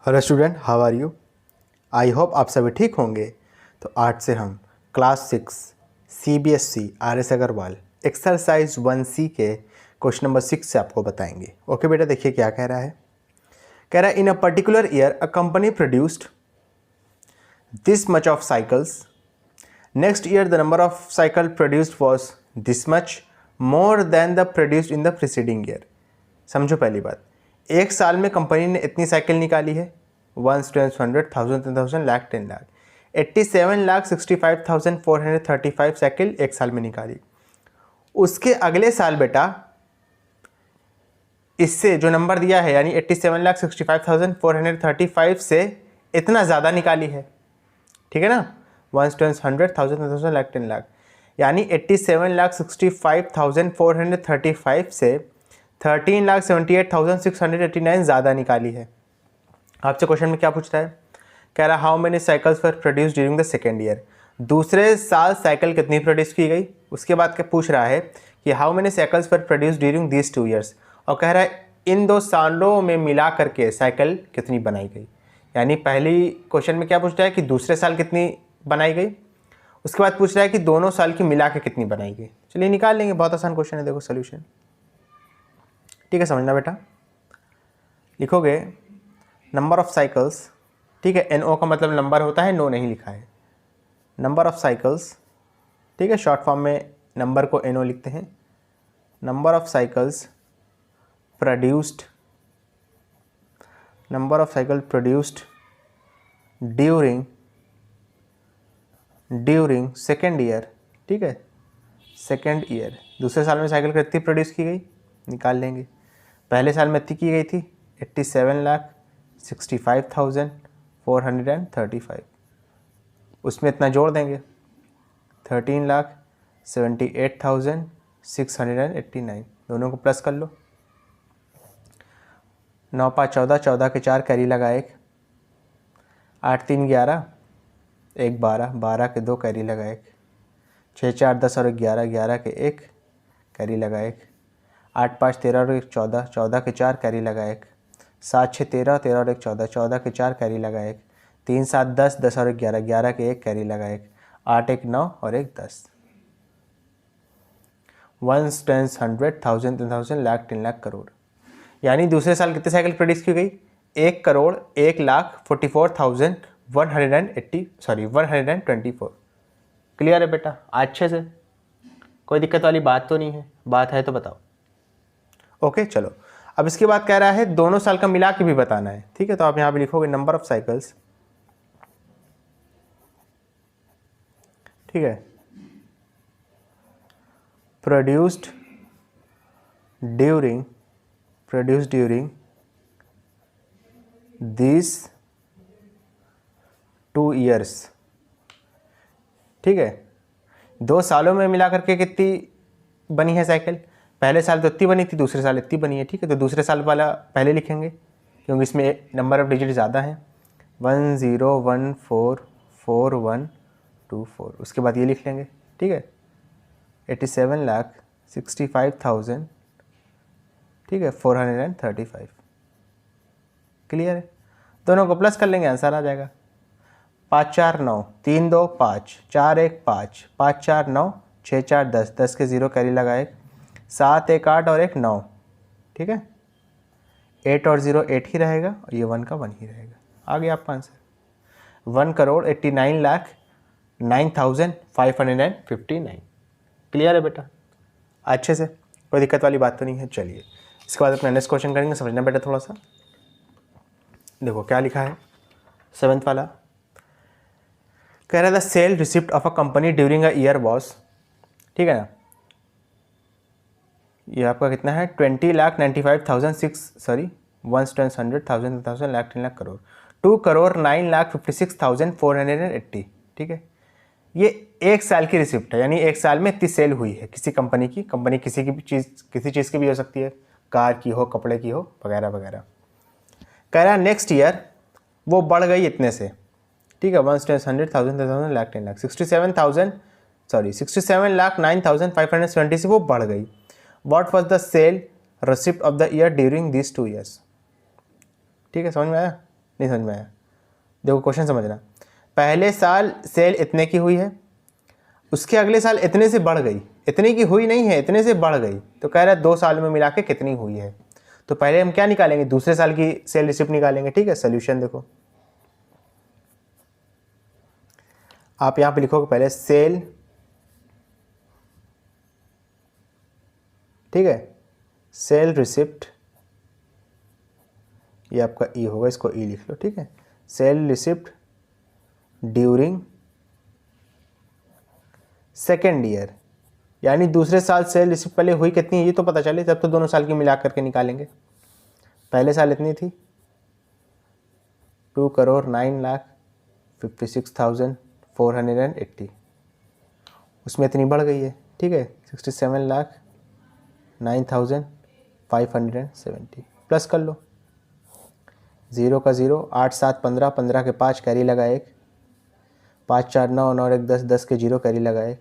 Hello student, how are you? I hope आप सभी ठीक होंगे। तो आज से हम class 6 CBSE RS Agrawal exercise 1C के क्वेश्चन नंबर 6 से आपको बताएंगे। ओके बेटा, देखिए क्या कह रहा है। कह रहा है in a particular year a company produced this much of cycles. Next year the number of cycle produced was this much more than the produced in the preceding year. समझो पहली बात, एक साल में कंपनी ने इतनी साइकिल निकाली है 1, 10, 100, 1000, 10,000, लाख, 10 लाख, 87,65,435 साइकिल एक साल में निकाली। उसके अगले साल बेटा इससे जो नंबर दिया है यानी 87,65,435 से इतना ज़्यादा निकाली है। ठीक है ना, 1, 10, 100, 1000, 10,000, लाख, 10 लाख, यानी 87,65,435 से 13,78,689 ज़्यादा निकाली है। आपसे क्वेश्चन में क्या पूछ रहा है? कह रहा है how many cycles were produce during the second year. दूसरे साल साइकिल कितनी प्रोड्यूस की गई। उसके बाद क्या पूछ रहा है कि how many cycles were produce during these 2 years, और कह रहा है इन 2 सालों में मिला करके साइकिल कितनी बनाई गई। यानी पहली क्वेश्चन में क्या पूछ रहा है कि दूसरे साल कितनी बनाई गई, उसके बाद पूछ रहा है कि दोनों साल की मिला के कितनी बनाई गई। चलिए निकाल लेंगे, बहुत आसान क्वेश्चन है। देखो सोल्यूशन, ठीक है, समझना बेटा। लिखोगे नंबर ऑफ साइकिल्स, ठीक है, NO का मतलब नंबर होता है, नो नहीं लिखा है। नंबर ऑफ साइकिल्स, ठीक है, शॉर्ट फॉर्म में नंबर को NO लिखते हैं। Number of cycles produced, number of cycle produced during second year, ठीक है, सेकेंड ईयर। दूसरे साल में साइकिल कितनी प्रोड्यूस की गई निकाल लेंगे। पहले साल में इतनी की गई थी 87,65,435, उसमें इतना जोड़ देंगे 13,78,689, दोनों को प्लस कर लो। 9 5 14, 14 के 4 कैरी लगा 1, 8 3 11, 1 12, 12 के 2 कैरी लगा 1, 6 4 10 और 11, 11 के 1 कैरी लगा 1, 8 5 13 और 1 14, 14 के 4 कैरी लगा 1, 7 6 13, 13 और 1 14, 14 के 4 कैरी लगा 1, 3 7 10, 10 और 11, 11 के 1 कैरी लगा 1, 8 1 9 और 1 10। 1, 10, 100, 1000, 10,000, लाख, 10 लाख, करोड़। यानी दूसरे साल कितने साइकिल प्रोड्यूस की गई? 1,44,124। क्लियर है बेटा? अच्छे से, कोई दिक्कत वाली बात तो नहीं है? बात है तो बताओ। ओके चलो, अब इसके बाद कह रहा है दोनों साल का मिला के भी बताना है। ठीक है, तो आप यहाँ पे लिखोगे नंबर ऑफ साइकिल्स, ठीक है, प्रोड्यूस्ड ड्यूरिंग दिस 2 ईयर्स। ठीक है, 2 सालों में मिला करके कितनी बनी है साइकिल। पहले साल तो इतनी बनी थी, दूसरे साल इतनी बनी है। ठीक है, तो दूसरे साल वाला पहले लिखेंगे क्योंकि इसमें नंबर ऑफ डिजिट ज़्यादा है, 10144124। उसके बाद ये लिख लेंगे, ठीक है, 87,65,000, ठीक है, 435। क्लियर है? दोनों को प्लस कर लेंगे, आंसर आ जाएगा। 5 4 9, 3 2 5, 4 1 5, 5 4 9, 6 4 10, 10 के 0 कैरी लगा 1, 7 1 8 और 1 9। ठीक है, 8 और 0 8 ही रहेगा और ये 1 का 1 ही रहेगा। आ गया आपका आंसर, 1,89,09,559। क्लियर है बेटा? अच्छे से, कोई दिक्कत वाली बात तो नहीं है। चलिए इसके बाद अपना नेक्स्ट क्वेश्चन करेंगे, समझना बेटा थोड़ा सा। देखो क्या लिखा है 7th वाला। कह रहा है the sale receipt of a company during a year was, ठीक है ना, ये आपका कितना है 20,95,006 1, 10, 100, 1000, 10,000, लाख, 10 लाख, करोड़। 2,09,56,480। ठीक है, ये एक साल की रिसिप्ट है, यानी एक साल में इतनी सेल हुई है किसी कंपनी की। कंपनी किसी की भी चीज़, किसी चीज़ की भी हो सकती है, कार की हो, कपड़े की हो, वगैरह वगैरह। कह रहा है नेक्स्ट ईयर वो बढ़ गई इतने से। ठीक है, 1, 10, 100, 1000, 10,000, लाख, 10 लाख, 67,09,570 से वो बढ़ गई। What was the sale receipt of the year during these 2 years? ठीक है, समझ में आया? नहीं समझ में आया? देखो क्वेश्चन समझना, पहले साल सेल इतने की हुई है, उसके अगले साल इतने से बढ़ गई, इतने की हुई नहीं है, इतने से बढ़ गई, तो कह रहा है 2 साल में मिला के कितनी हुई है। तो पहले हम क्या निकालेंगे, दूसरे साल की सेल रिसिप्ट निकालेंगे। ठीक है, सोल्यूशन देखो, आप यहाँ पे लिखोगे पहले सेल, ठीक है, सेल रिसिप्ट, ये आपका ई होगा, इसको ई लिख लो। ठीक है, sale receipt during second year, यानी दूसरे साल सेल रिसिप्ट पहले हुई कितनी है ये तो पता चले, तब तो दोनों साल की मिला करके निकालेंगे। पहले साल इतनी थी 2,09,56,480, उसमें इतनी बढ़ गई है। ठीक है, 67,09,570, प्लस कर लो, 0 का 0, 8 7 15, 15 के 5 कैरी लगा 1, 5 4 9, 9 1 10, 10 के 0 कैरी लगा 1,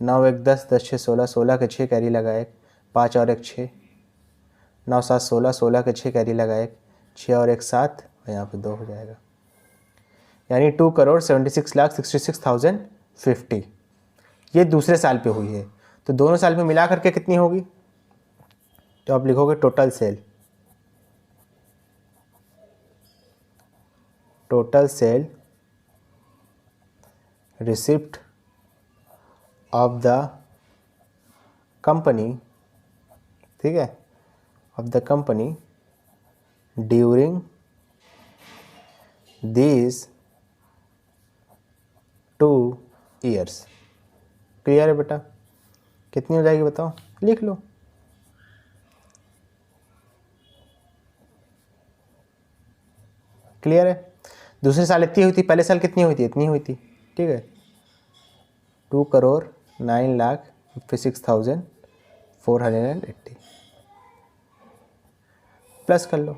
9 1 10, 10 6 16, 16 के 6 कैरी लगा 1, 5 और 1 6, 9 7 16, 16 के 6 कैरी लगा 1, 6 और 1 7, और यहाँ पे 2 हो जाएगा, यानी 2,76,66,050, ये दूसरे साल पे हुई है। तो दोनों साल में मिला करके कितनी होगी, तो आप लिखोगे total sale, total sale receipt of the company, ठीक है, of the company during these 2 years. Clear है बेटा? कितनी हो जाएगी बताओ, लिख लो। क्लियर है? दूसरे साल इतनी हुई थी, पहले साल कितनी हुई थी, इतनी हुई थी। ठीक है, 2,09,56,480, प्लस कर लो,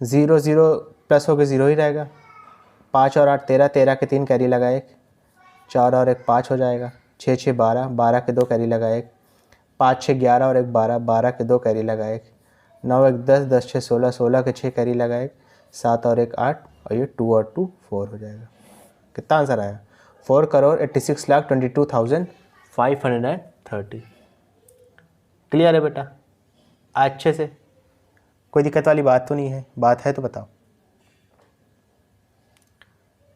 0 0 प्लस हो के 0 ही रहेगा, 5 और 8 13, 13 के 3 कैरी लगा 1, 4 और 1 5 हो जाएगा, 6 6 12, 12 के 2 कैरी लगा 1, 5 6 11 और 1 12, 12 के 2 कैरी लगा 1, 9 1 10, 10 6 16, 16 के 6 कैरी लगा 1, 7 और 1 8, और ये 2 और 2 4 हो जाएगा। कितना आंसर आया, 4,86,22,530। क्लियर है बेटा? अच्छे से, कोई दिक्कत वाली बात तो नहीं है? बात है तो बताओ।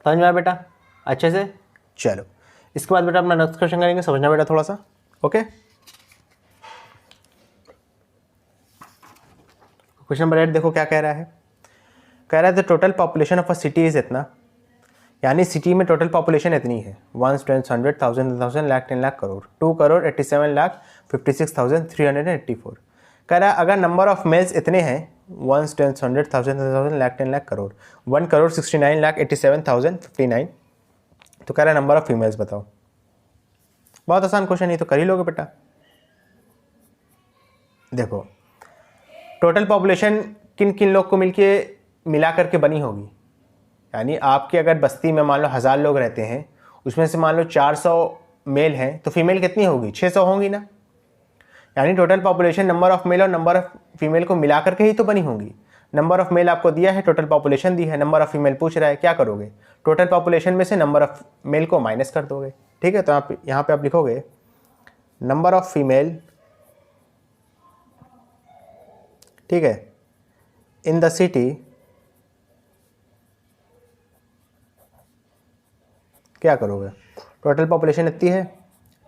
समझ में आया बेटा अच्छे से? चलो इसके बाद बेटा अपना नेक्स्ट क्वेश्चन करेंगे, समझना बेटा थोड़ा सा। ओके, क्वेश्चन नंबर 8 देखो क्या कह रहा है। कह रहा है the total population of a city is इतना, यानी सिटी में टोटल पॉपुलेशन इतनी है 1 10 100 1000 1000 लाख 10 लाख करोड़, 2,87,56,384। कह रहा है अगर नंबर ऑफ मेल्स इतने हैं 1 10 100 1000 1000 लाख 10 लाख करोड़, 1,69,87,059, तो कह रहा है नंबर ऑफ फीमेल्स बताओ। बहुत आसान क्वेश्चन, ये तो कर ही लोगे बेटा। देखो टोटल पॉपुलेशन किन किन लोग को मिला करके बनी होगी, यानी आपके अगर बस्ती में मान लो 1000 लोग रहते हैं, उसमें से मान लो 400 मेल हैं, तो फीमेल कितनी होगी, 600 होंगी ना। यानी total population number of male और नंबर ऑफ फीमेल को मिला करके ही तो बनी होंगी। नंबर ऑफ मेल आपको दिया है, टोटल पॉपुलेशन दी है, नंबर ऑफ फीमेल पूछ रहा है, क्या करोगे, टोटल पॉपुलेशन में से नंबर ऑफ मेल को माइनस कर दोगे। ठीक है, तो आप यहाँ पे आप लिखोगे नंबर ऑफ फीमेल, ठीक है, इन द सिटी, क्या करोगे, टोटल पॉपुलेशन इतनी है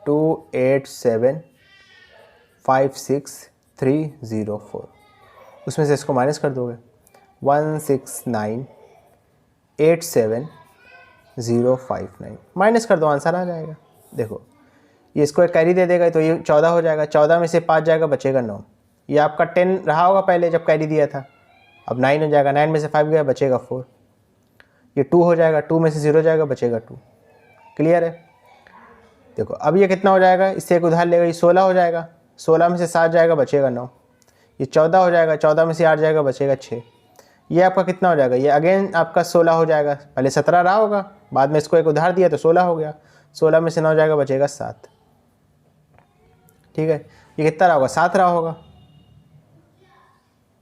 28756,304, उसमें से इसको माइनस कर दोगे 169,87,059, माइनस कर दो, आंसर आ जाएगा। देखो ये इसको एक कैरी दे देगा तो ये 14 हो जाएगा, 14 में से 5 जाएगा, बचेगा 9। ये आपका 10 रहा होगा पहले जब कैरी दिया था, अब 9 हो जाएगा, 9 में से 5 गया, बचेगा 4। ये 2 हो जाएगा, 2 में से 0 जाएगा, बचेगा 2। क्लियर है? देखो अब ये कितना हो जाएगा, इससे एक उधार लेगा, ये 16 हो जाएगा, 16 में से 7 जाएगा, बचेगा 9। ये 14 हो जाएगा, 14 में से 8 जाएगा, बचेगा 6। ये आपका कितना हो जाएगा, ये अगेन आपका 16 हो जाएगा, पहले 17 रहा होगा, बाद में इसको एक उधार दिया तो 16 हो गया, 16 में से 9 जाएगा, बचेगा 7। ठीक है, ये कितना रहा होगा, 7 रहा होगा।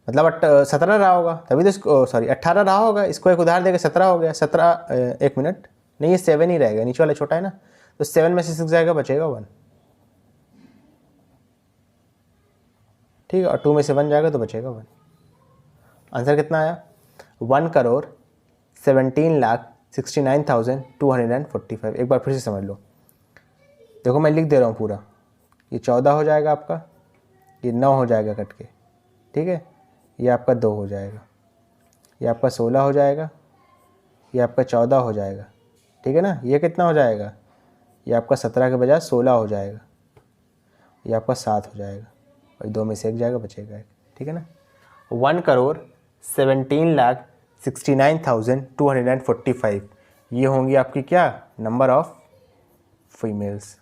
मतलब 17 रहा होगा, तभी तो इसको सॉरी 18 रहा होगा, इसको एक उधार देकर 17 हो गया। 17 एक मिनट, नहीं ये 7 ही रहेगा, नीचे वाला छोटा है ना, तो 7 में से 6 जाएगा, बचेगा 1, ठीक है, और 2 में से 1 जाएगा तो बचेगा 1। आंसर कितना आया? 1,17,69,245। एक बार फिर से समझ लो, देखो मैं लिख दे रहा हूँ पूरा। ये 14 हो जाएगा आपका, ये 9 हो जाएगा कट के, ठीक है, ये आपका 2 हो जाएगा, ये आपका 16 हो जाएगा, ये आपका 14 हो जाएगा, ठीक है ना। ये कितना हो जाएगा? ये आपका 17 के बजाय 16 हो जाएगा, ये आपका 7 हो जाएगा, और 2 में से 1 जाएगा, बचेगा 1, ठीक है ना। 1,17,69,245 ये होंगी आपकी क्या? Number of females.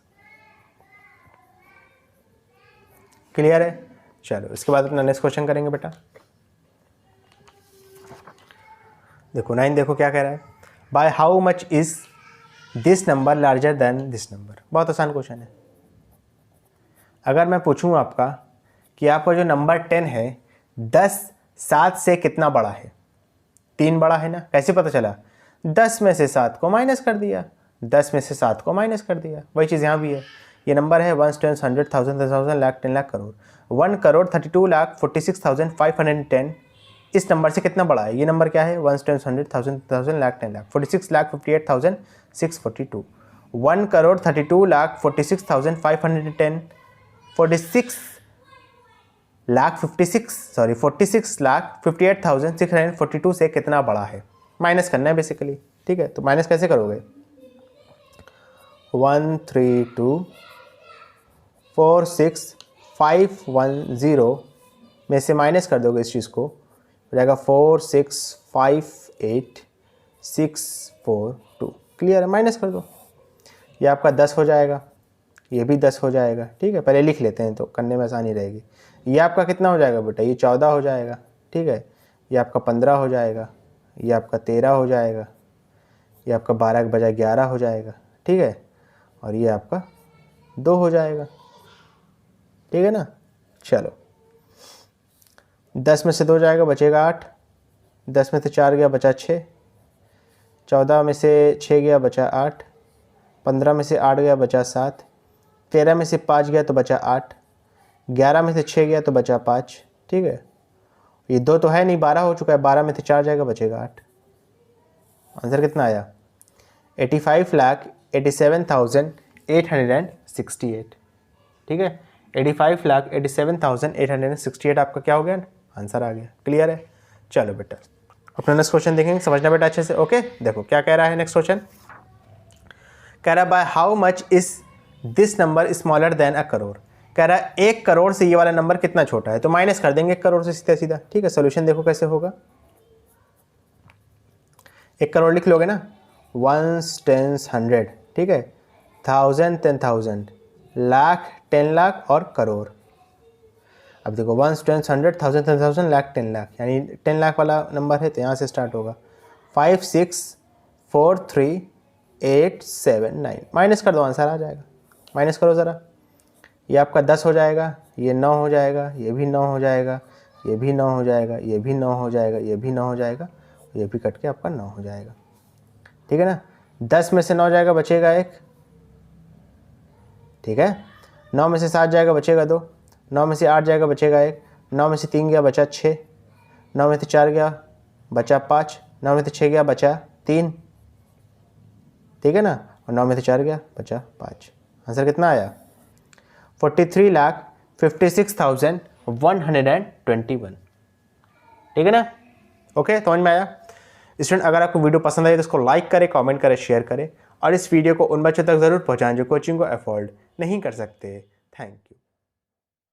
क्लियर है? चलो इसके बाद अपना नेक्स्ट क्वेश्चन करेंगे बेटा। देखो 9, देखो क्या कह रहा है, by how much is this number larger than this number. बहुत आसान क्वेश्चन है। अगर मैं पूछूं आपका कि आपका जो नंबर 10 है 10 7 से कितना बड़ा है? 3 बड़ा है ना, कैसे पता चला? 10 में से 7 को माइनस कर दिया, 10 में से 7 को माइनस कर दिया। वही चीज़ यहाँ भी है। ये नंबर है 1, 10, 100, 1000, 10,000, लाख, 10 लाख, करोड़। 1,32,46,510 इस नंबर से कितना बड़ा है? ये नंबर क्या है? 1, 10, 100, 1000, 10,000, लाख, 10 लाख, 46,58,642। 1,32,46,510 46,58,642 से कितना बड़ा है? माइनस करना है बेसिकली, ठीक है। तो माइनस कैसे करोगे? 132,46,510 में से माइनस कर दोगे इस चीज़ को, हो जाएगा 46,58,642। क्लियर है? माइनस कर दो, ये आपका 10 हो जाएगा, ये भी 10 हो जाएगा, ठीक है। पहले लिख लेते हैं तो करने में आसानी रहेगी। ये आपका कितना हो जाएगा बेटा? ये 14 हो जाएगा, ठीक है। ये आपका 15 हो जाएगा, ये आपका 13 हो जाएगा, ये आपका 12 के बजाय 11 हो जाएगा, ठीक है, और ये आपका 2 हो जाएगा, ठीक है ना। चलो 10 में से 2 जाएगा, बचेगा 8, 10 में से 4 गया, बचा 6, 14 में से 6 गया, बचा 8, 15 में से 8 गया, बचा 7, 13 में से 5 गया तो बचा 8, 11 में से 6 गया तो बचा 5, ठीक है। ये 2 तो है नहीं, 12 हो चुका है, 12 में से 4 जाएगा, बचेगा 8। आंसर कितना आया? 85,87,868, ठीक है। 85,87,868 आपका क्या हो गया? आंसर आ गया। क्लियर है? चलो बेटा अपना नेक्स्ट क्वेश्चन देखेंगे, समझना बेटा अच्छे से। ओके, देखो क्या कह रहा है नेक्स्ट क्वेश्चन। कह रहा है by how much is this number smaller than a crore. कह रहा है 1 करोड़ से ये वाला नंबर कितना छोटा है, तो माइनस कर देंगे 1 करोड़ से सीधा सीधा, ठीक है। सोल्यूशन देखो कैसे होगा। 1 करोड़ लिख लोगे ना, 1, 10, 100, ठीक है, 1000, 10,000, लाख, 10 लाख और करोड़। अब देखो 1, 10, 100, 1000, 10,000, लाख, 10 लाख, यानी 10 लाख वाला नंबर है तो यहाँ से स्टार्ट होगा। 5, 6, 4, 3, 8, 7, 9, माइनस कर दो, आंसर आ जाएगा। माइनस करो ज़रा, ये आपका 10 हो जाएगा, ये 9 हो जाएगा, ये भी 9 हो जाएगा, ये भी 9 हो जाएगा, ये भी 9 हो जाएगा, ये भी 9 हो जाएगा, ये भी कट के आपका 9 हो जाएगा, ठीक है ना। 10 में से 9 जाएगा, बचेगा 1, ठीक है। 9 में से 7 जाएगा, बचेगा 2, 9 में से 8 जाएगा, बचेगा 1, 9 में से 3 गया, बचा 6, 9 में से 4 गया, बचा 5, 9 में से 6 गया, बचा 3, ठीक है ना, और 9 में से 4 गया, बचा 5। आंसर कितना आया? 43,56,121, ठीक है ना। ओके, समझ में आया? स्टूडेंट अगर आपको वीडियो पसंद आई तो इसको लाइक करें, कमेंट करें, शेयर करें, और इस वीडियो को उन बच्चों तक ज़रूर पहुंचाएं जो कोचिंग को अफोर्ड नहीं कर सकते। Thank you.